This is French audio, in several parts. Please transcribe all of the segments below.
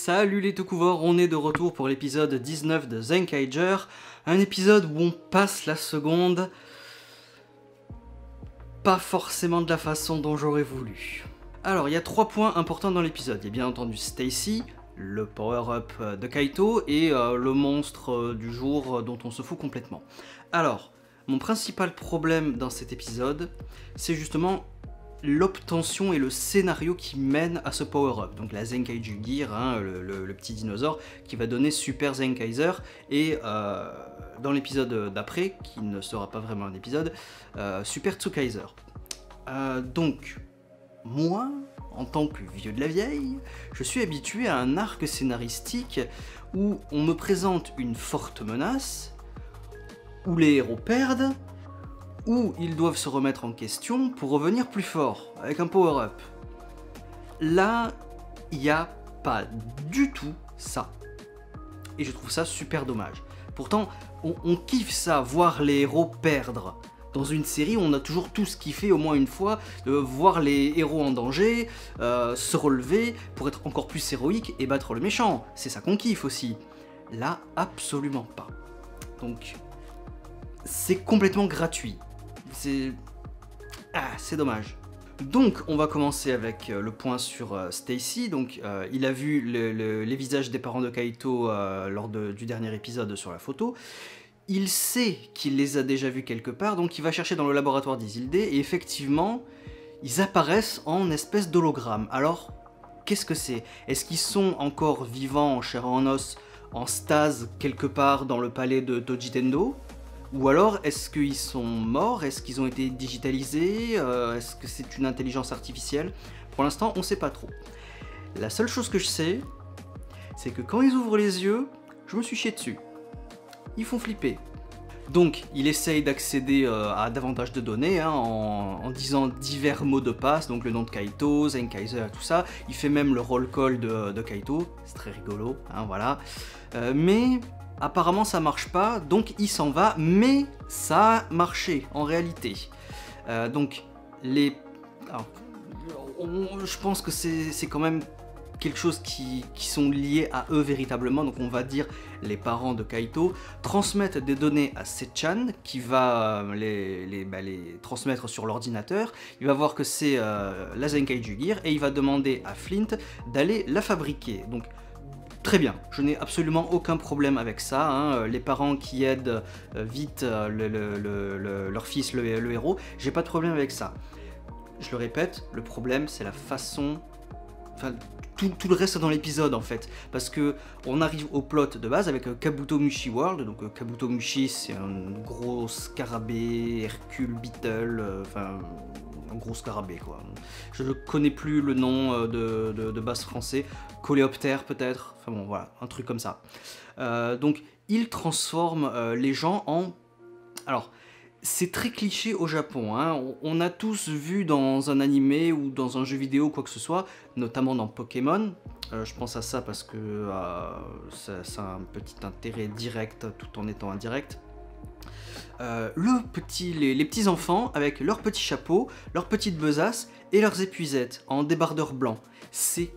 Salut les Tokuvoir, on est de retour pour l'épisode 19 de Zenkaiger, un épisode où on passe la seconde, pas forcément de la façon dont j'aurais voulu. Alors il y a 3 points importants dans l'épisode, il y a bien entendu Stacy, le power-up de Kaito et le monstre du jour dont on se fout complètement. Alors, mon principal problème dans cet épisode, c'est justement l'obtention et le scénario qui mène à ce power-up. Donc la Zenkaiju Gear, hein, le petit dinosaure qui va donner Super Zenkaiser, et dans l'épisode d'après, qui ne sera pas vraiment un épisode, Super Tsukaiser. Donc, moi, en tant que vieux de la vieille, je suis habitué à un arc scénaristique où on me présente une forte menace, où les héros perdent, où ils doivent se remettre en question pour revenir plus fort, avec un power-up. Là, il n'y a pas du tout ça. Et je trouve ça super dommage. Pourtant, on kiffe ça, voir les héros perdre. Dans une série, on a toujours tous kiffé au moins une fois, de voir les héros en danger, se relever pour être encore plus héroïque et battre le méchant. C'est ça qu'on kiffe aussi. Là, absolument pas. Donc, c'est complètement gratuit. C'est dommage. Donc on va commencer avec le point sur Stacy. Donc il a vu les visages des parents de Kaito lors du dernier épisode sur la photo. Il sait qu'il les a déjà vus quelque part, donc il va chercher dans le laboratoire d'Isilde et effectivement ils apparaissent en espèce d'hologramme. Alors qu'est-ce que c'est? Est-ce qu'ils sont encore vivants, en chair et en os, en stase quelque part dans le palais de Tojitendo? Ou alors, est-ce qu'ils sont morts? Est-ce qu'ils ont été digitalisés? Est-ce que c'est une intelligence artificielle? Pour l'instant, on ne sait pas trop. La seule chose que je sais, c'est que quand ils ouvrent les yeux, je me suis chié dessus. Ils font flipper. Donc, il essaye d'accéder à davantage de données, hein, en disant divers mots de passe, donc le nom de Kaito, Zenkaiser, tout ça. Il fait même le roll call de Kaito, c'est très rigolo, hein, voilà. Mais apparemment ça marche pas, donc il s'en va, mais ça a marché en réalité. Donc alors, je pense que c'est quand même quelque chose qui sont liés à eux véritablement, donc on va dire les parents de Kaito transmettent des données à Sechan qui va les transmettre sur l'ordinateur. Il va voir que c'est la Zenkaiju Gear et il va demander à Flint d'aller la fabriquer. Donc très bien, je n'ai absolument aucun problème avec ça, hein. Les parents qui aident vite leur fils, le héros, j'ai pas de problème avec ça. Je le répète, le problème c'est la façon, enfin tout le reste dans l'épisode en fait, parce que on arrive au plot de base avec Kabuto Mushi World, donc Kabuto Mushi c'est un gros scarabée, Hercule Beetle, enfin un gros scarabée quoi. Je ne connais plus le nom de base français, coléoptère peut-être, enfin bon voilà, un truc comme ça. Donc il transforme les gens en... Alors, c'est très cliché au Japon, hein. On a tous vu dans un animé ou dans un jeu vidéo quoi que ce soit, notamment dans Pokémon. Je pense à ça parce que ça a un petit intérêt direct tout en étant indirect. Les petits enfants avec leurs petits chapeaux, leurs petites besaces et leurs épuisettes en débardeur blanc. C'est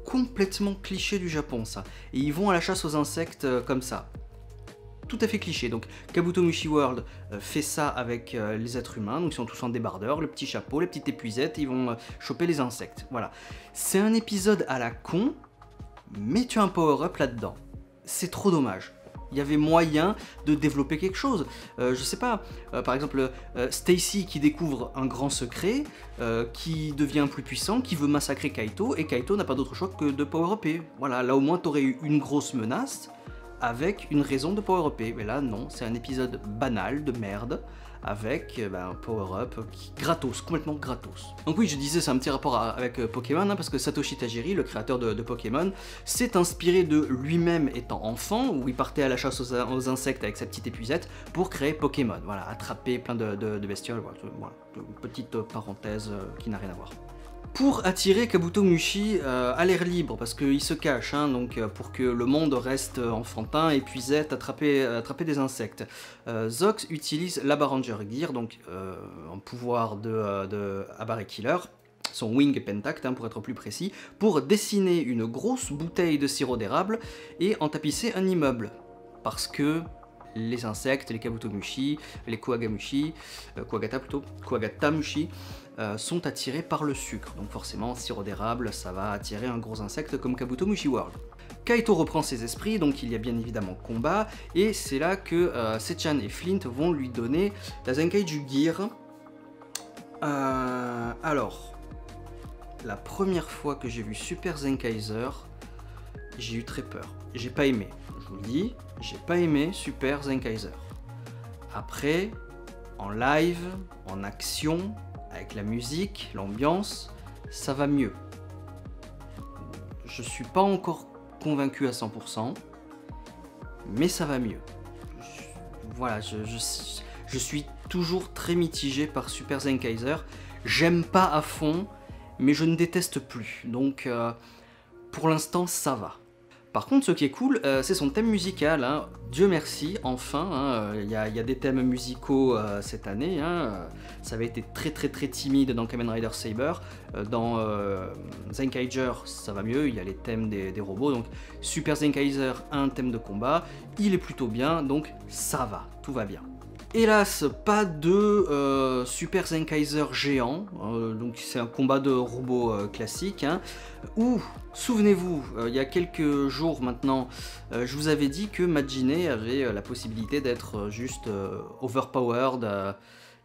complètement cliché du Japon ça. Et ils vont à la chasse aux insectes comme ça. Tout à fait cliché. Donc Kabuto Mushi World fait ça avec les êtres humains, donc ils sont tous en débardeur, le petit chapeau, les petites épuisettes, ils vont choper les insectes. Voilà. C'est un épisode à la con, mais tu as un power-up là-dedans. C'est trop dommage. Il y avait moyen de développer quelque chose. Je sais pas, par exemple, Stacy qui découvre un grand secret, qui devient plus puissant, qui veut massacrer Kaito, et Kaito n'a pas d'autre choix que de power-upper. Voilà, là au moins t'aurais eu une grosse menace, avec une raison de power-upper. Mais là, non, c'est un épisode banal, de merde, avec un power-up gratos, complètement gratos. Donc oui, je disais, c'est un petit rapport avec Pokémon, hein, parce que Satoshi Tajiri, le créateur de Pokémon, s'est inspiré de lui-même étant enfant, où il partait à la chasse aux insectes avec sa petite épuisette, pour créer Pokémon. Voilà, attraper plein de bestioles, voilà, une petite parenthèse qui n'a rien à voir. Pour attirer Kabuto Mushi à l'air libre, parce qu'il se cache, hein, donc pour que le monde reste enfantin, épuisette, attraper des insectes. Zox utilise la Ranger Gear, donc un pouvoir de Abare Killer, son wing pentact pour être plus précis, pour dessiner une grosse bouteille de sirop d'érable et en tapisser un immeuble. Parce que les insectes, les kabutomushi, les kuwagatamushi, sont attirés par le sucre. Donc forcément, sirop d'érable, ça va attirer un gros insecte comme Kabutomushi World. Kaito reprend ses esprits, donc il y a bien évidemment combat, et c'est là que Sechan et Flint vont lui donner la Zenkaiju Gear. Alors, la première fois que j'ai vu Super Zenkaiser, j'ai eu très peur. J'ai pas aimé, je vous le dis, j'ai pas aimé Super Zenkaiser. Après, en live, en action, avec la musique, l'ambiance, ça va mieux. Je suis pas encore convaincu à 100%, mais ça va mieux. Voilà, je suis toujours très mitigé par Super Zenkaiser. J'aime pas à fond, mais je ne déteste plus. Donc, pour l'instant, ça va. Par contre, ce qui est cool, c'est son thème musical. Hein. Dieu merci, enfin, il y a des thèmes musicaux cette année. Hein. Ça avait été très timide dans Kamen Rider Saber. Dans Zenkaiger, ça va mieux, il y a les thèmes des robots. Donc Super Zenkaiser a un thème de combat, il est plutôt bien, donc ça va, tout va bien. Hélas, pas de Super Zenkaiser géant, donc c'est un combat de robots classique, hein, où, souvenez-vous, il y a quelques jours maintenant, je vous avais dit que Majine avait la possibilité d'être juste overpowered,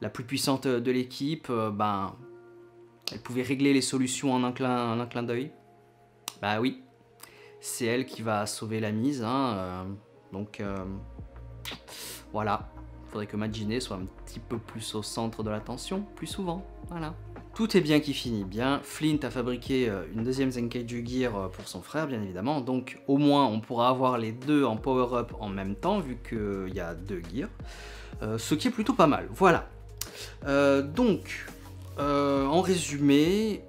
la plus puissante de l'équipe, ben, elle pouvait régler les solutions en un clin d'œil. Bah oui, c'est elle qui va sauver la mise, hein, donc voilà. Faudrait que Majine soit un petit peu plus au centre de l'attention, plus souvent, voilà. Tout est bien qui finit bien, Flint a fabriqué une deuxième Zenkaiju Gear pour son frère, bien évidemment, donc au moins on pourra avoir les deux en power-up en même temps, vu qu'il y a deux gears, ce qui est plutôt pas mal, voilà. En résumé,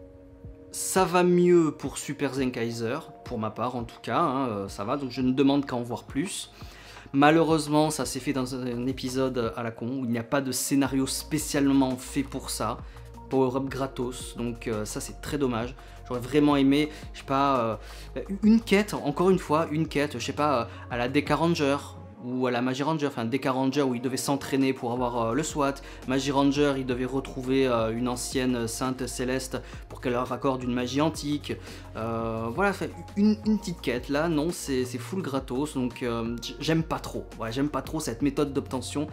ça va mieux pour Super Zenkaiser, pour ma part en tout cas, hein, ça va, donc je ne demande qu'à en voir plus. Malheureusement, ça s'est fait dans un épisode à la con, où il n'y a pas de scénario spécialement fait pour ça. Power-up gratos, donc ça c'est très dommage. J'aurais vraiment aimé, je sais pas, une quête, encore une fois, une quête, je sais pas, à la Deca Ranger, ou à la Magi Ranger, enfin Deca Ranger où il devait s'entraîner pour avoir le SWAT, Magi Ranger il devait retrouver une ancienne sainte céleste pour qu'elle leur accorde une magie antique, voilà, une petite quête, là non c'est full gratos, donc j'aime pas trop, ouais, j'aime pas trop cette méthode d'obtention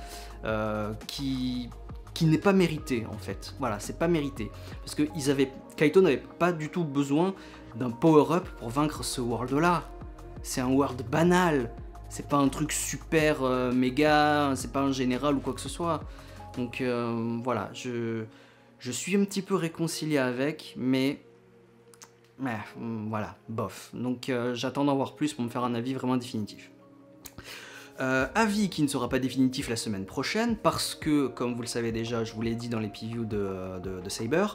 qui n'est pas méritée en fait, voilà, c'est pas mérité, parce que Kaito n'avait pas du tout besoin d'un power-up pour vaincre ce world là, c'est un world banal. C'est pas un truc super méga, c'est pas un général ou quoi que ce soit. Donc voilà, je suis un petit peu réconcilié avec, mais voilà, bof. Donc j'attends d'en voir plus pour me faire un avis vraiment définitif. Avis qui ne sera pas définitif la semaine prochaine, parce que, comme vous le savez déjà, je vous l'ai dit dans les previews de Saber,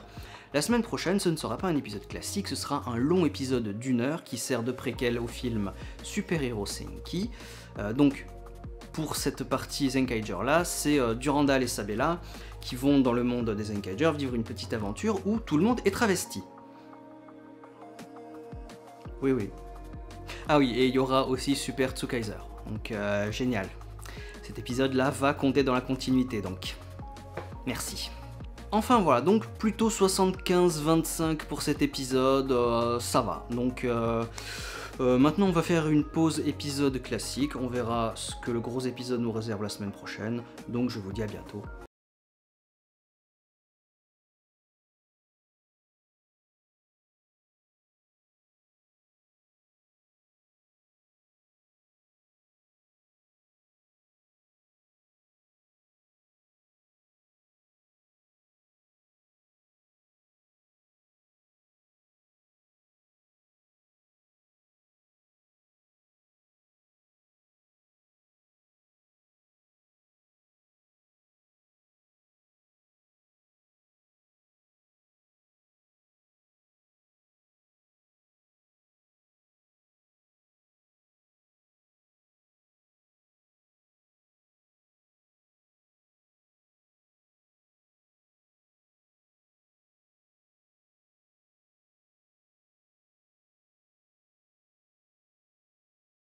la semaine prochaine, ce ne sera pas un épisode classique, ce sera un long épisode d'1 heure qui sert de préquel au film Super Hero Senki. Donc, pour cette partie Zenkaiger là, c'est Durandal et Sabella qui vont dans le monde des Zenkaiger vivre une petite aventure où tout le monde est travesti. Oui, oui. Ah oui, et il y aura aussi Super Tsukaiser. Donc, génial. Cet épisode là va compter dans la continuité, donc merci. Enfin voilà, donc plutôt 75-25 pour cet épisode, ça va. Donc maintenant on va faire une pause épisode classique, on verra ce que le gros épisode nous réserve la semaine prochaine. Donc je vous dis à bientôt.